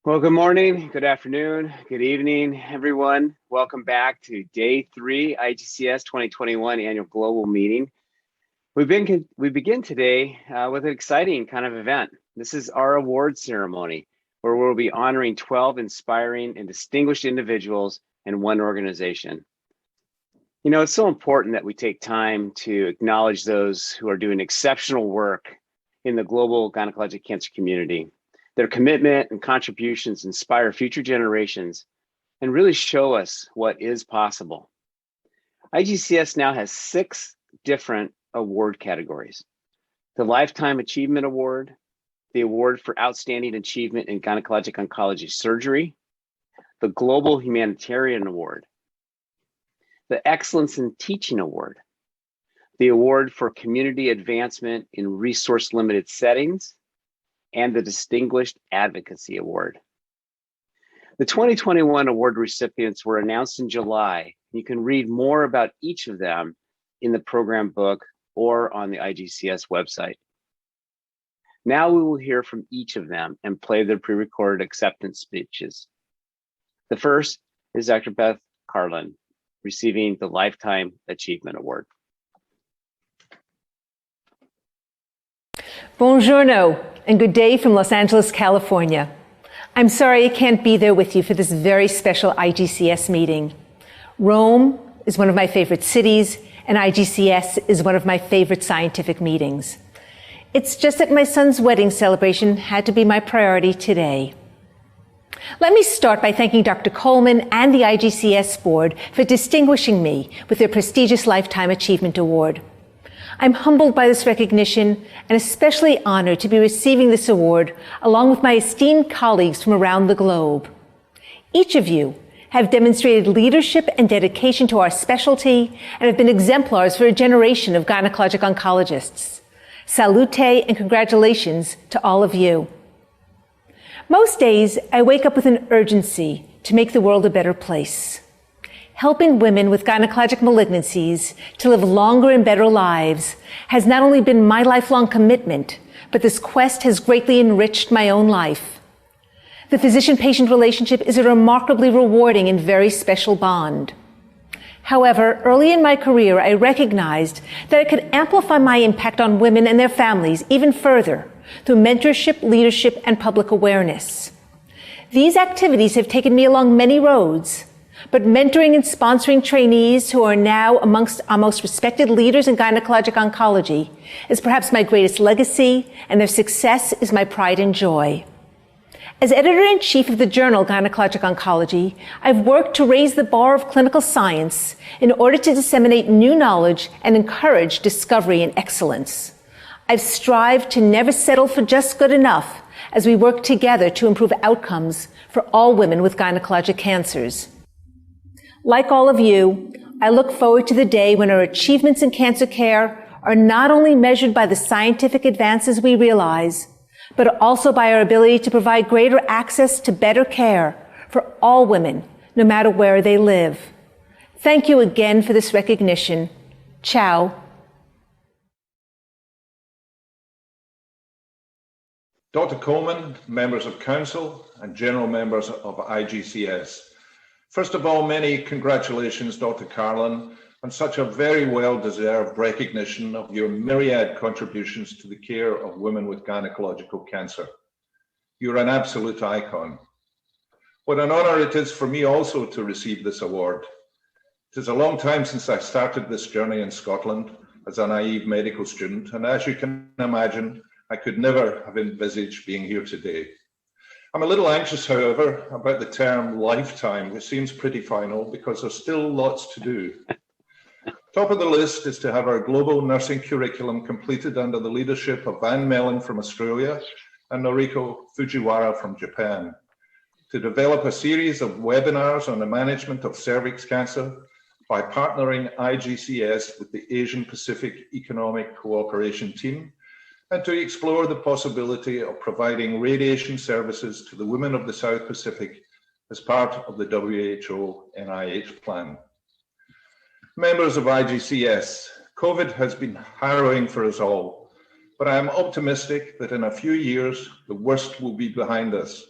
Well, good morning, good afternoon, good evening, everyone. Welcome back to Day 3 IGCS 2021 Annual Global Meeting. We begin today with an exciting kind of event. This is our award ceremony, where we'll be honoring 12 inspiring and distinguished individuals in one organization. You know, it's so important that we take time to acknowledge those who are doing exceptional work in the global gynecologic cancer community. Their commitment and contributions inspire future generations and really show us what is possible. IGCS now has 6 different award categories: the Lifetime Achievement Award, the Award for Outstanding Achievement in Gynecologic Oncology Surgery, the Global Humanitarian Award, the Excellence in Teaching Award, the Award for Community Advancement in Resource-Limited Settings, and the Distinguished Advocacy Award. The 2021 award recipients were announced in July. You can read more about each of them in the program book or on the IGCS website. Now we will hear from each of them and play their pre-recorded acceptance speeches. The first is Dr. Beth Karlan, receiving the Lifetime Achievement Award. Buongiorno and good day from Los Angeles, California. I'm sorry I can't be there with you for this very special IGCS meeting. Rome is one of my favorite cities, and IGCS is one of my favorite scientific meetings. It's just that my son's wedding celebration had to be my priority today. Let me start by thanking Dr. Coleman and the IGCS board for distinguishing me with their prestigious Lifetime Achievement Award. I'm humbled by this recognition and especially honored to be receiving this award along with my esteemed colleagues from around the globe. Each of you have demonstrated leadership and dedication to our specialty and have been exemplars for a generation of gynecologic oncologists. Salute and congratulations to all of you. Most days, I wake up with an urgency to make the world a better place. Helping women with gynecologic malignancies to live longer and better lives has not only been my lifelong commitment, but this quest has greatly enriched my own life. The physician-patient relationship is a remarkably rewarding and very special bond. However, early in my career, I recognized that I could amplify my impact on women and their families even further through mentorship, leadership, and public awareness. These activities have taken me along many roads, but mentoring and sponsoring trainees who are now amongst our most respected leaders in gynecologic oncology is perhaps my greatest legacy, and their success is my pride and joy. As editor-in-chief of the journal Gynecologic Oncology, I've worked to raise the bar of clinical science in order to disseminate new knowledge and encourage discovery and excellence. I've strived to never settle for just good enough as we work together to improve outcomes for all women with gynecologic cancers. Like all of you, I look forward to the day when our achievements in cancer care are not only measured by the scientific advances we realize, but also by our ability to provide greater access to better care for all women, no matter where they live. Thank you again for this recognition. Ciao. Dr. Coleman, members of council, and general members of IGCS. First of all, many congratulations, Dr. Karlan, on such a very well-deserved recognition of your myriad contributions to the care of women with gynecological cancer. You're an absolute icon. What an honor it is for me also to receive this award. It is a long time since I started this journey in Scotland as a naive medical student, and as you can imagine, I could never have envisaged being here today. I'm a little anxious, however, about the term lifetime, which seems pretty final because there's still lots to do. Top of the list is to have our global nursing curriculum completed under the leadership of Van Mellen from Australia and Noriko Fujiwara from Japan, to develop a series of webinars on the management of cervix cancer by partnering IGCS with the Asian Pacific Economic Cooperation Team, and to explore the possibility of providing radiation services to the women of the South Pacific as part of the WHO-NIH plan. Members of IGCS, COVID has been harrowing for us all, but I am optimistic that in a few years, the worst will be behind us.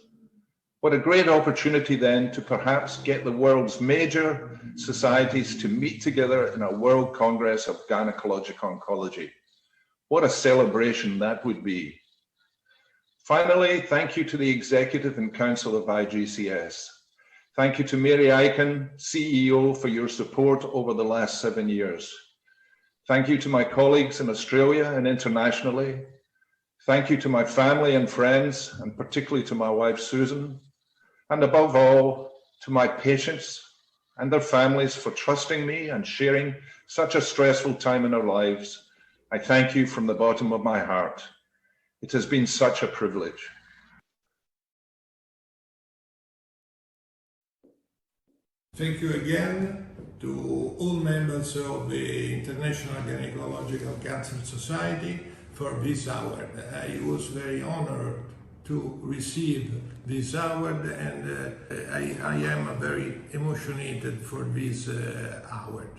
What a great opportunity then to perhaps get the world's major societies to meet together in a World Congress of Gynecologic Oncology. What a celebration that would be. Finally, thank you to the Executive and Council of IGCS. Thank you to Mary Eichen, CEO, for your support over the last 7 years. Thank you to my colleagues in Australia and internationally. Thank you to my family and friends, and particularly to my wife, Susan. And above all, to my patients and their families for trusting me and sharing such a stressful time in their lives. I thank you from the bottom of my heart. It has been such a privilege. Thank you again to all members of the International Gynecological Cancer Society for this award. I was very honored to receive this award, and I am very emotionated for this award.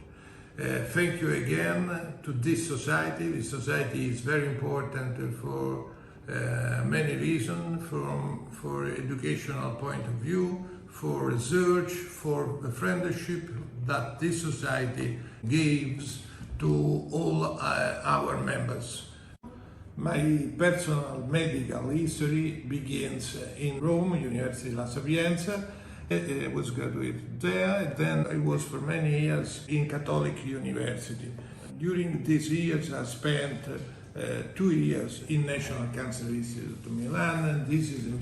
Thank you again to this society. This society is very important for many reasons, for educational point of view, for research, for the friendship that this society gives to all our members. My personal medical history begins in Rome, University La Sapienza. I was graduated there, then I was for many years in Catholic University. During these years I spent 2 years in National Cancer Institute of Milan, and this is a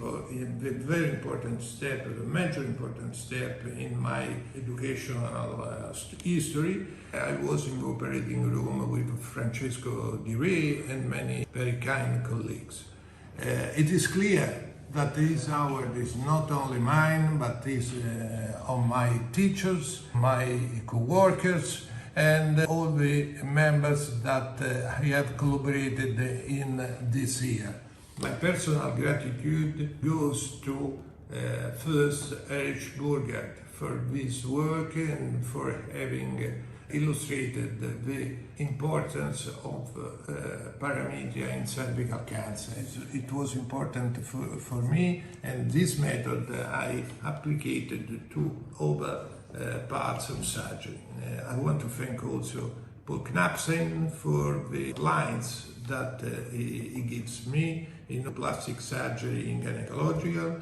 very important step, a major important step in my educational history. I was in the operating room with Francesco Di Re and many very kind colleagues. It is clear that this award is not only mine, but is of my teachers, my co-workers, and all the members that I have collaborated in this year. My personal gratitude goes to first Erich Burgard for this work and for having illustrated the importance of paramedia in cervical cancer. It was important for me, and this method I applied to other parts of surgery. I want to thank also Paul Knapsen for the lines that he gives me in plastic surgery, in gynecological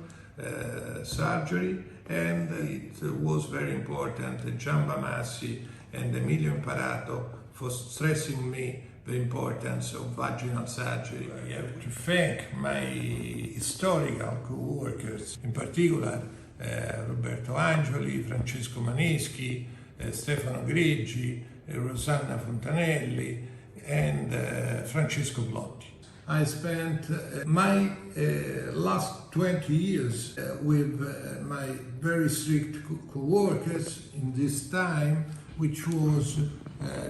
surgery, and it was very important, Giamba Massi and Emilio Imparato, for stressing me the importance of vaginal surgery. I have to thank my historical co-workers, in particular Roberto Angeli, Francesco Maneschi, Stefano Greggi, Rosanna Fontanelli, and Francesco Blotti. I spent my last 20 years with my very strict co-workers in this time, which was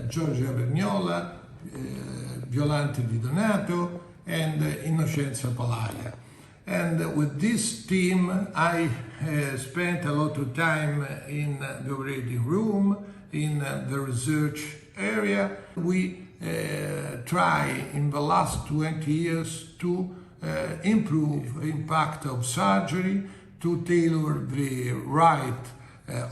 Giorgia Vergnola, Violante Di Donato, and Innocenza Palaia. And with this team, I spent a lot of time in the operating room, in the research area. We try in the last 20 years to improve the impact of surgery, to tailor the right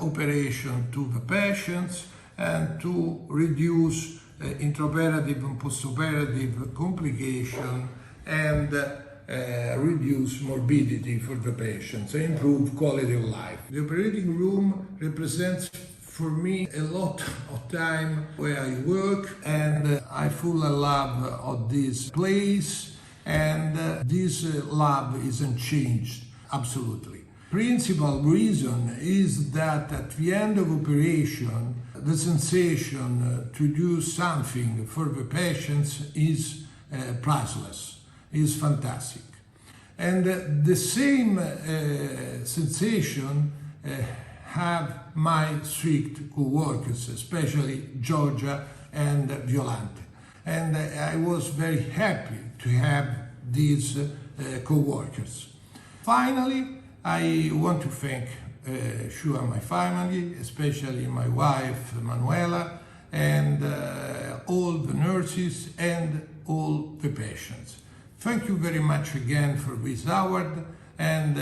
operation to the patients, and to reduce intraoperative and postoperative complication, and reduce morbidity for the patients, and improve quality of life. The operating room represents for me a lot of time where I work, and I fully love of this place, and this lab isn't changed, absolutely. Principal reason is that at the end of operation, the sensation to do something for the patients is priceless, is fantastic. And the same sensation have my strict co-workers, especially Giorgia and Violante. And I was very happy to have these co-workers. Finally, I want to thank my family, especially my wife, Manuela, and all the nurses and all the patients. Thank you very much again for this award. and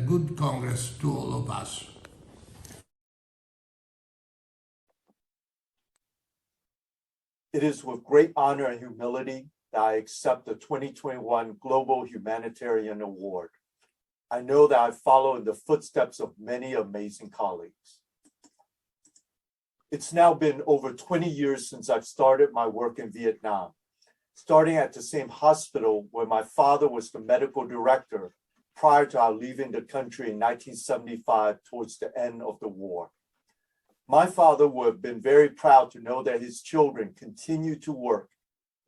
good Congress to all of us. It is with great honor and humility that I accept the 2021 Global Humanitarian Award. I know that I follow in the footsteps of many amazing colleagues. It's now been over 20 years since I've started my work in Vietnam, starting at the same hospital where my father was the medical director prior to our leaving the country in 1975 towards the end of the war. My father would have been very proud to know that his children continue to work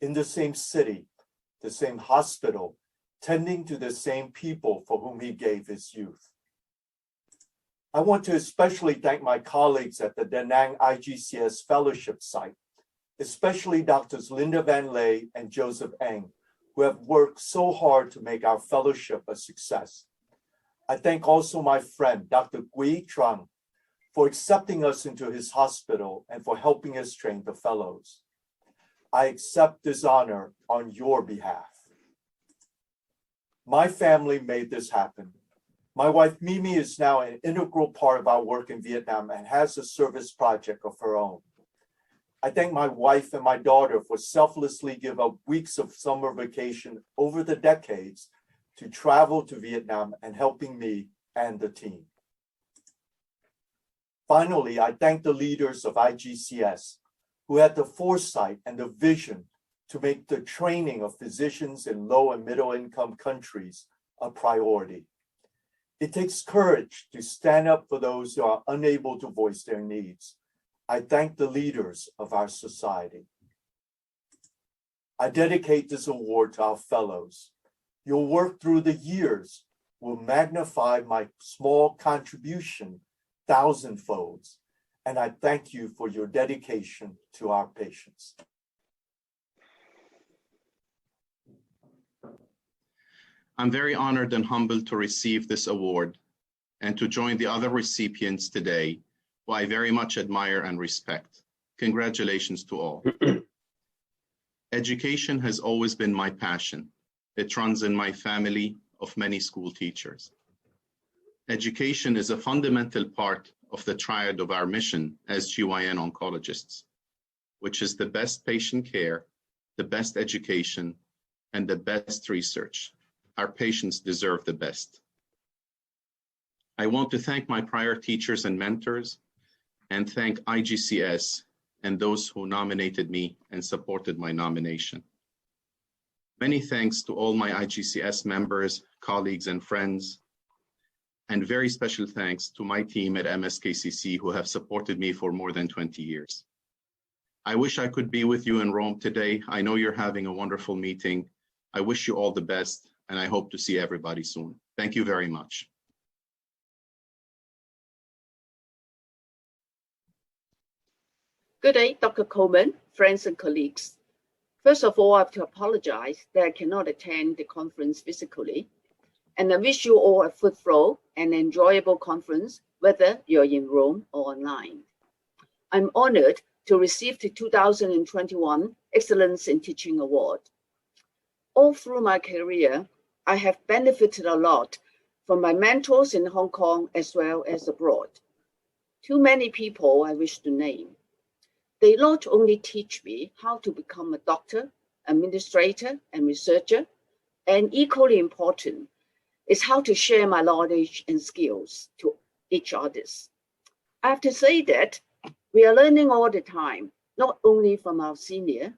in the same city, the same hospital, tending to the same people for whom he gave his youth. I want to especially thank my colleagues at the Da Nang IGCS Fellowship site, especially Drs. Linda Van Lay and Joseph Eng, who have worked so hard to make our fellowship a success. I thank also my friend, Dr. Gui Trung, for accepting us into his hospital and for helping us train the fellows. I accept this honor on your behalf. My family made this happen. My wife Mimi is now an integral part of our work in Vietnam and has a service project of her own. I thank my wife and my daughter for selflessly giving up weeks of summer vacation over the decades to travel to Vietnam and helping me and the team. Finally, I thank the leaders of IGCS who had the foresight and the vision to make the training of physicians in low and middle income countries a priority. It takes courage to stand up for those who are unable to voice their needs. I thank the leaders of our society. I dedicate this award to our fellows. Your work through the years will magnify my small contribution thousandfolds, and I thank you for your dedication to our patients. I'm very honored and humbled to receive this award and to join the other recipients today, who I very much admire and respect. Congratulations to all. Education has always been my passion. It runs in my family of many school teachers. Education is a fundamental part of the triad of our mission as GYN oncologists, which is the best patient care, the best education, and the best research. Our patients deserve the best. I want to thank my prior teachers and mentors, and thank IGCS and those who nominated me and supported my nomination. Many thanks to all my IGCS members, colleagues, and friends, and very special thanks to my team at MSKCC who have supported me for more than 20 years. I wish I could be with you in Rome today. I know you're having a wonderful meeting. I wish you all the best, and I hope to see everybody soon. Thank you very much. Good day, Dr. Coleman, friends and colleagues. First of all, I have to apologize that I cannot attend the conference physically, and I wish you all a fruitful and enjoyable conference, whether you're in Rome or online. I'm honored to receive the 2021 Excellence in Teaching Award. All through my career, I have benefited a lot from my mentors in Hong Kong as well as abroad. Too many people I wish to name. They not only teach me how to become a doctor, administrator, and researcher, and equally important is how to share my knowledge and skills to each others. I have to say that we are learning all the time, not only from our senior,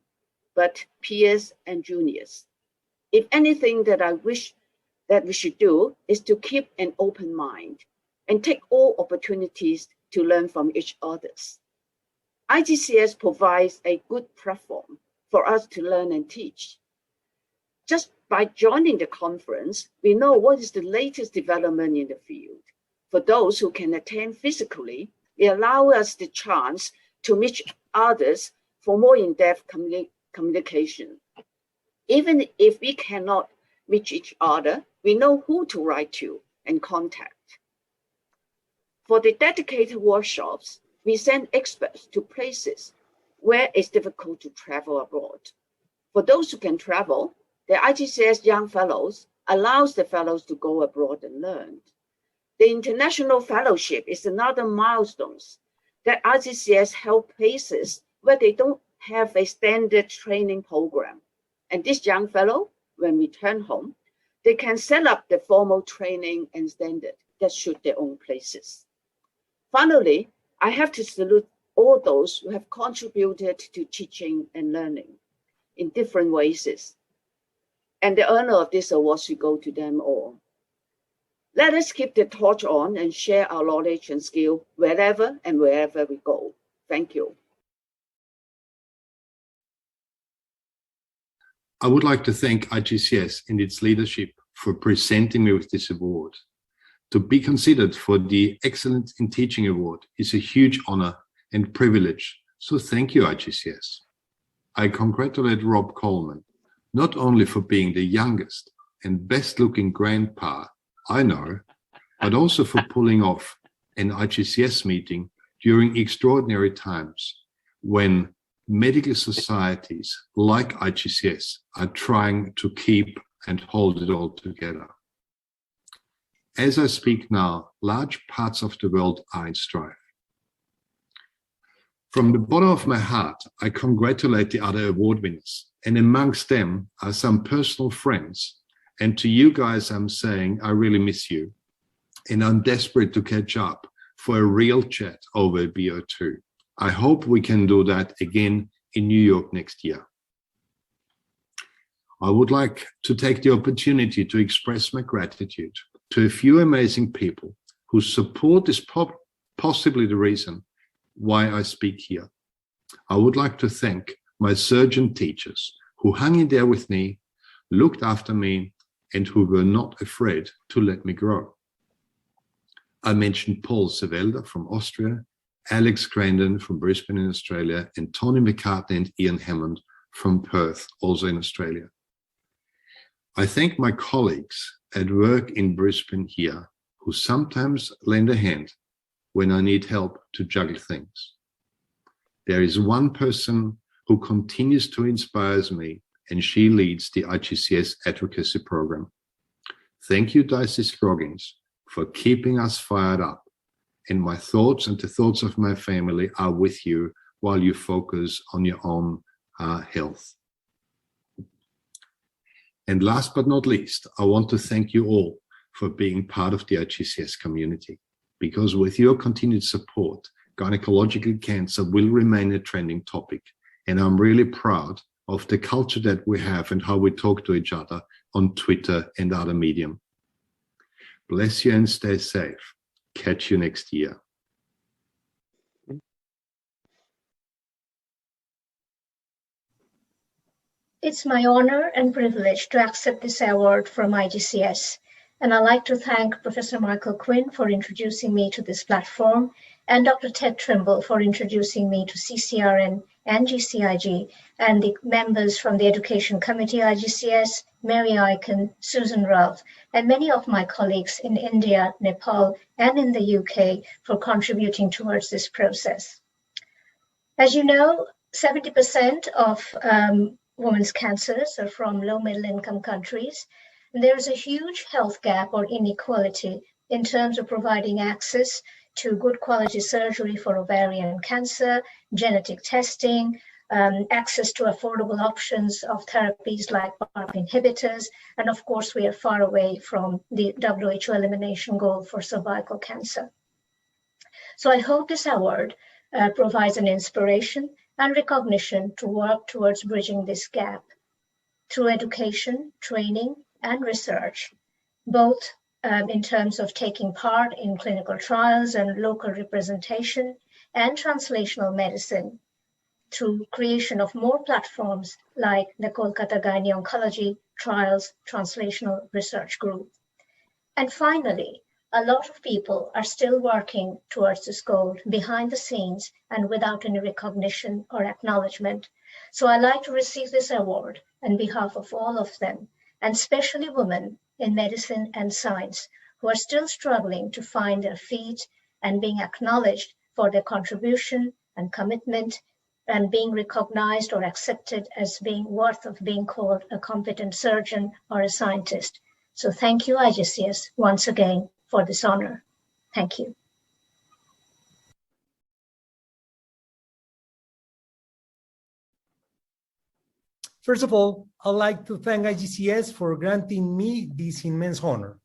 but peers and juniors. If anything that I wish that we should do is to keep an open mind and take all opportunities to learn from each other. IGCS provides a good platform for us to learn and teach. Just by joining the conference, we know what is the latest development in the field. For those who can attend physically, it allows us the chance to meet others for more in-depth communication. Even if we cannot meet each other, we know who to write to and contact. For the dedicated workshops, we send experts to places where it's difficult to travel abroad. For those who can travel, the IGCS Young Fellows allows the fellows to go abroad and learn. The International Fellowship is another milestone that IGCS help places where they don't have a standard training program. And this young fellow, when return home, they can set up the formal training and standard that suit their own places. Finally, I have to salute all those who have contributed to teaching and learning in different ways. And the honor of this award should go to them all. Let us keep the torch on and share our knowledge and skill wherever and wherever we go. Thank you. I would like to thank IGCS and its leadership for presenting me with this award. To be considered for the Excellence in Teaching Award is a huge honor and privilege, so thank you, IGCS. I congratulate Rob Coleman, not only for being the youngest and best-looking grandpa I know, but also for pulling off an IGCS meeting during extraordinary times when medical societies like IGCS are trying to keep and hold it all together. As I speak now, large parts of the world are in strife. From the bottom of my heart, I congratulate the other award winners, and amongst them are some personal friends. And to you guys, I'm saying I really miss you, and I'm desperate to catch up for a real chat over a beer or two. I hope we can do that again in New York next year. I would like to take the opportunity to express my gratitude to a few amazing people whose support is possibly the reason why I speak here. I would like to thank my surgeon teachers who hung in there with me, looked after me, and who were not afraid to let me grow. I mentioned Paul Sevelda from Austria, Alex Grandin from Brisbane in Australia, and Tony McCartney and Ian Hammond from Perth, also in Australia. I thank my colleagues at work in Brisbane here, who sometimes lend a hand when I need help to juggle things. There is one person who continues to inspire me, and she leads the IGCS Advocacy program. Thank you, Dicey Scroggins, for keeping us fired up. And my thoughts and the thoughts of my family are with you while you focus on your own health. And last but not least, I want to thank you all for being part of the IGCS community, because with your continued support, gynecological cancer will remain a trending topic. And I'm really proud of the culture that we have and how we talk to each other on Twitter and other medium. Bless you and stay safe. Catch you next year. It's my honor and privilege to accept this award from IGCS, and I'd like to thank Professor Michael Quinn for introducing me to this platform, and Dr. Ted Trimble for introducing me to CCRN and GCIG, and the members from the Education Committee IGCS, Mary Icon, Susan Ralph, and many of my colleagues in India, Nepal, and in the UK for contributing towards this process. As you know, 70% of women's cancers are from low middle income countries. And there is a huge health gap or inequality in terms of providing access to good quality surgery for ovarian cancer, genetic testing, access to affordable options of therapies like PARP inhibitors, and of course we are far away from the WHO elimination goal for cervical cancer. So I hope this award provides an inspiration and recognition to work towards bridging this gap through education, training, and research, both in terms of taking part in clinical trials and local representation, and translational medicine through creation of more platforms like the Kolkata Gynae Oncology Trials Translational Research Group. And finally, a lot of people are still working towards this goal behind the scenes and without any recognition or acknowledgement. So I'd like to receive this award on behalf of all of them, and especially women in medicine and science who are still struggling to find their feet and being acknowledged for their contribution and commitment and being recognized or accepted as being worth of being called a competent surgeon or a scientist. So thank you, IGCS, once again for this honor. Thank you. First of all, I'd like to thank IGCS for granting me this immense honor.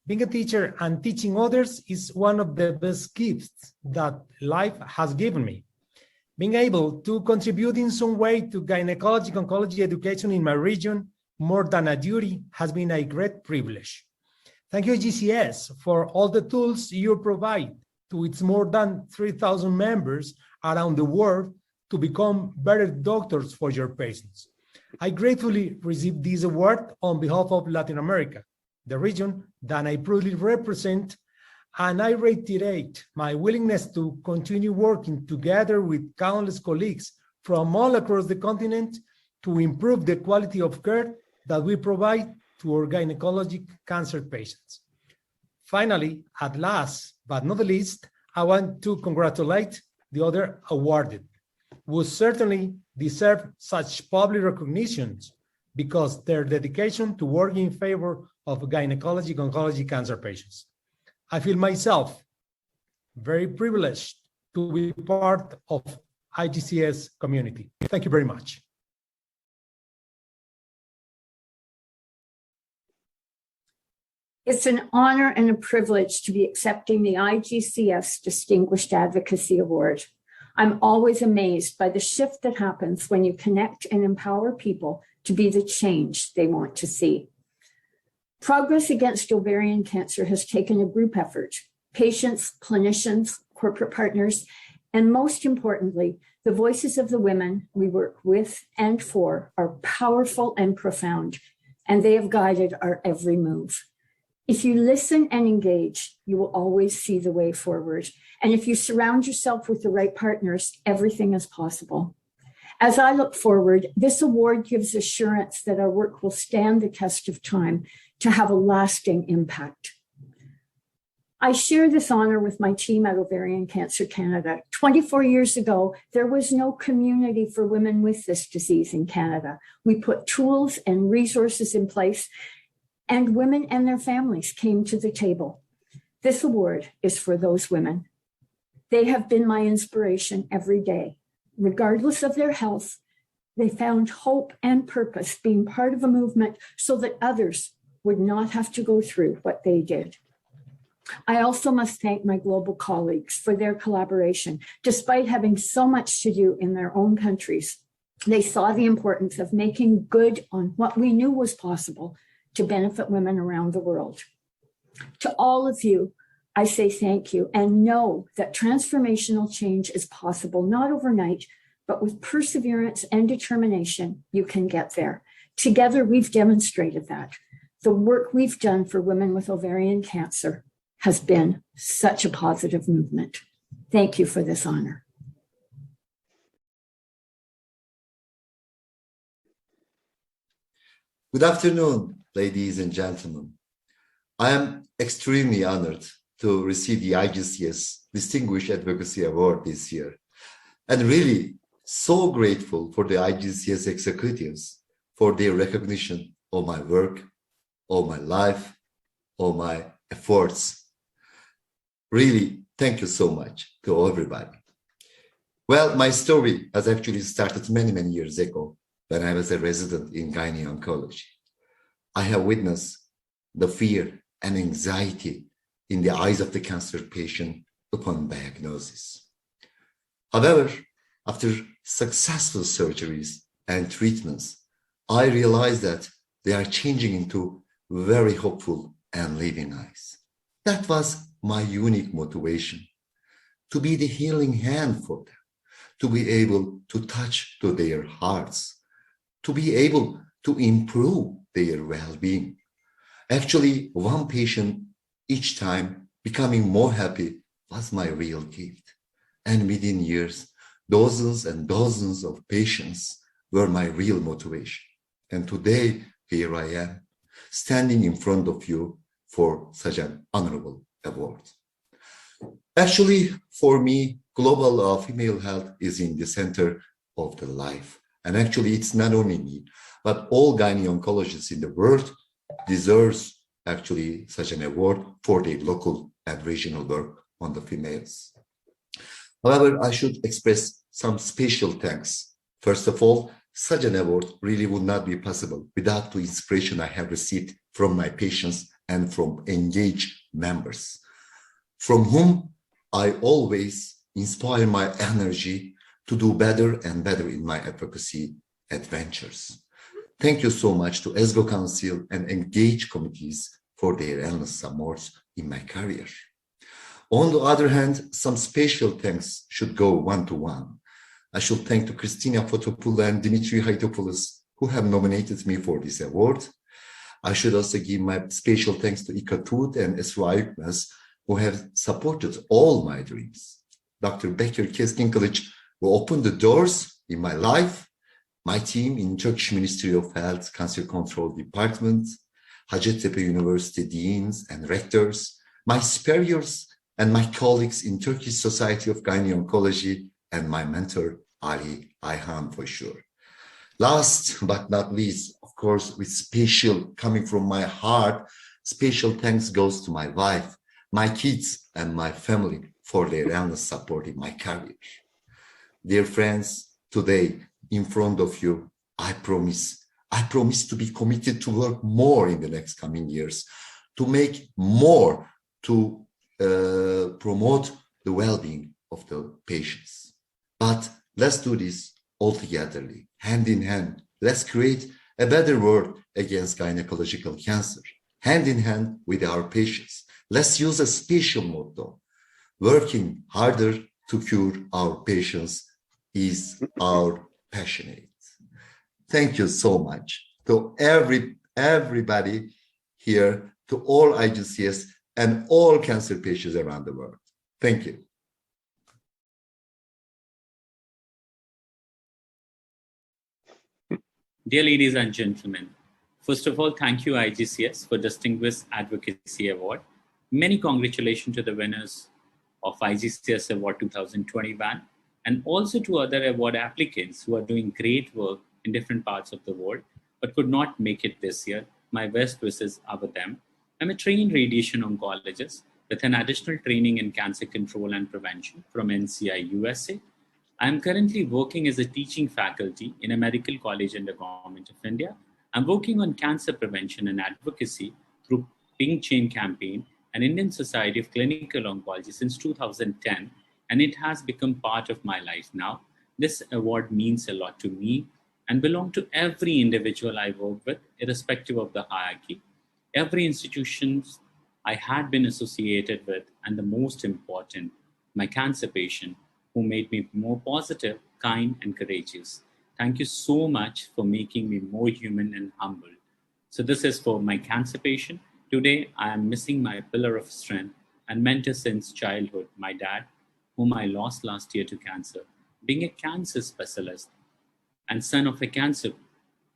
Being a teacher and teaching others is one of the best gifts that life has given me. Being able to contribute in some way to gynecologic oncology education in my region, more than a duty, has been a great privilege. Thank you, IGCS, for all the tools you provide to its more than 3,000 members around the world to become better doctors for your patients. I gratefully received this award on behalf of Latin America, the region that I proudly represent, and I reiterate my willingness to continue working together with countless colleagues from all across the continent to improve the quality of care that we provide to our gynecologic cancer patients. Finally, at last but not the least, I want to congratulate the other awarded, who certainly deserve such public recognitions because their dedication to working in favor of gynecologic oncology cancer patients. I feel myself very privileged to be part of IGCS community. Thank you very much. It's an honor and a privilege to be accepting the IGCS Distinguished Advocacy Award. I'm always amazed by the shift that happens when you connect and empower people to be the change they want to see. Progress against ovarian cancer has taken a group effort. Patients, clinicians, corporate partners, and most importantly, the voices of the women we work with and for are powerful and profound, and they have guided our every move. If you listen and engage, you will always see the way forward. And if you surround yourself with the right partners, everything is possible. As I look forward, this award gives assurance that our work will stand the test of time to have a lasting impact. I share this honor with my team at Ovarian Cancer Canada. 24 years ago, there was no community for women with this disease in Canada. We put tools and resources in place, and women and their families came to the table. This award is for those women. They have been my inspiration every day. Regardless of their health, they found hope and purpose being part of a movement so that others would not have to go through what they did. I also must thank my global colleagues for their collaboration. Despite having so much to do in their own countries, they saw the importance of making good on what we knew was possible to benefit women around the world. To all of you, I say thank you and know that transformational change is possible, not overnight, but with perseverance and determination, you can get there. Together, we've demonstrated that. The work we've done for women with ovarian cancer has been such a positive movement. Thank you for this honor. Good afternoon, ladies and gentlemen. I am extremely honored to receive the IGCS Distinguished Advocacy Award this year, and really so grateful for the IGCS executives for their recognition of my work, of my life, of my efforts. Really, thank you so much to everybody. Well, my story has actually started many, many years ago when I was a resident in gynecologic oncology. I have witnessed the fear and anxiety in the eyes of the cancer patient upon diagnosis. However, after successful surgeries and treatments, I realized that they are changing into very hopeful and living eyes. That was my unique motivation, to be the healing hand for them, to be able to touch to their hearts, to be able to improve their well-being. Actually, one patient each time becoming more happy was my real gift. And within years, dozens and dozens of patients were my real motivation. And today, here I am, standing in front of you for such an honorable award. Actually, for me, global female health is in the center of the life. And actually, it's not only me, but all gynecologists in the world deserves actually such an award for their local and regional work on the females. However, I should express some special thanks. First of all, such an award really would not be possible without the inspiration I have received from my patients and from engaged members, from whom I always inspire my energy to do better and better in my advocacy adventures. Thank you so much to ESGO Council and engaged committees for their endless support in my career. On the other hand, some special thanks should go one-to-one. I should thank to Christina Fotopoulou and Dimitri Haitopoulos, who have nominated me for this award. I should also give my special thanks to Ika Tut and Esra Yükmez, who have supported all my dreams. Dr. Becker Keskin Kılıç, who opened the doors in my life, my team in Turkish Ministry of Health Cancer Control Department, Hacettepe University deans and rectors, my superiors and my colleagues in Turkish Society of Gynecology, and my mentor, Ali Ayhan, for sure. Last but not least, of course, with special, coming from my heart, special thanks goes to my wife, my kids, and my family for their endless support in my career. Dear friends, today, in front of you, I promise to be committed to work more in the next coming years, to make more, to promote the well-being of the patients. But let's do this all together, hand in hand. Let's create a better world against gynecological cancer, hand in hand with our patients. Let's use a special motto: working harder to cure our patients is our passionate. Thank you so much to everybody here, to all IGCS and all cancer patients around the world. Thank you. Dear ladies and gentlemen, first of all, thank you IGCS for Distinguished Advocacy Award. Many congratulations to the winners of IGCS Award 2021 and also to other award applicants who are doing great work in different parts of the world but could not make it this year. My best wishes are with them. I'm a trained radiation oncologist with an additional training in cancer control and prevention from NCI USA. I am currently working as a teaching faculty in a medical college in the Government of India. I'm working on cancer prevention and advocacy through Pink Chain Campaign and Indian Society of Clinical Oncology since 2010, and it has become part of my life now. This award means a lot to me and belongs to every individual I work with, irrespective of the hierarchy, every institution I had been associated with, and the most important, my cancer patient, who made me more positive, kind, and courageous. Thank you so much for making me more human and humble. So this is for my cancer patient. Today, I am missing my pillar of strength and mentor since childhood, my dad, whom I lost last year to cancer. Being a cancer specialist and son of a cancer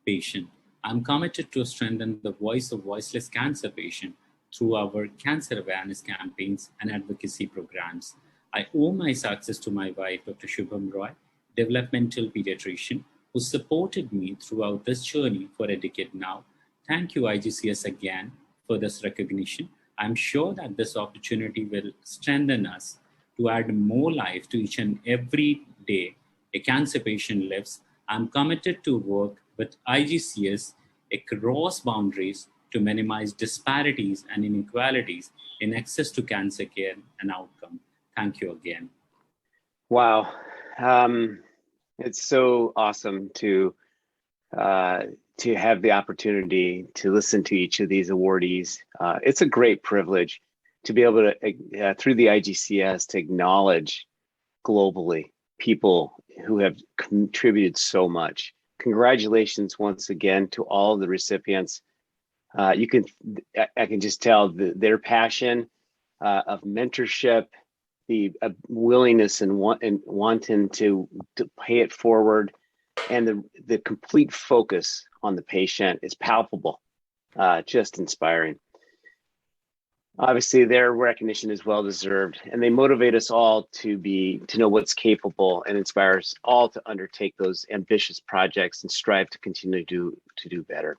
patient, I'm committed to strengthen the voice of voiceless cancer patients through our cancer awareness campaigns and advocacy programs. I owe my success to my wife, Dr. Shubham Roy, developmental pediatrician, who supported me throughout this journey for a decade now. Thank you, IGCS, again for this recognition. I'm sure that this opportunity will strengthen us to add more life to each and every day a cancer patient lives. I'm committed to work with IGCS across boundaries to minimize disparities and inequalities in access to cancer care and outcome. Thank you again. Wow. It's so awesome to have the opportunity to listen to each of these awardees. It's a great privilege to be able to, through the IGCS, to acknowledge globally people who have contributed so much. Congratulations once again to all the recipients. I can just tell their passion of mentorship, the willingness and wanting to pay it forward, and the complete focus on the patient is palpable, just inspiring. Obviously, their recognition is well deserved, and they motivate us all to know what's capable and inspire us all to undertake those ambitious projects and strive to continue to do better.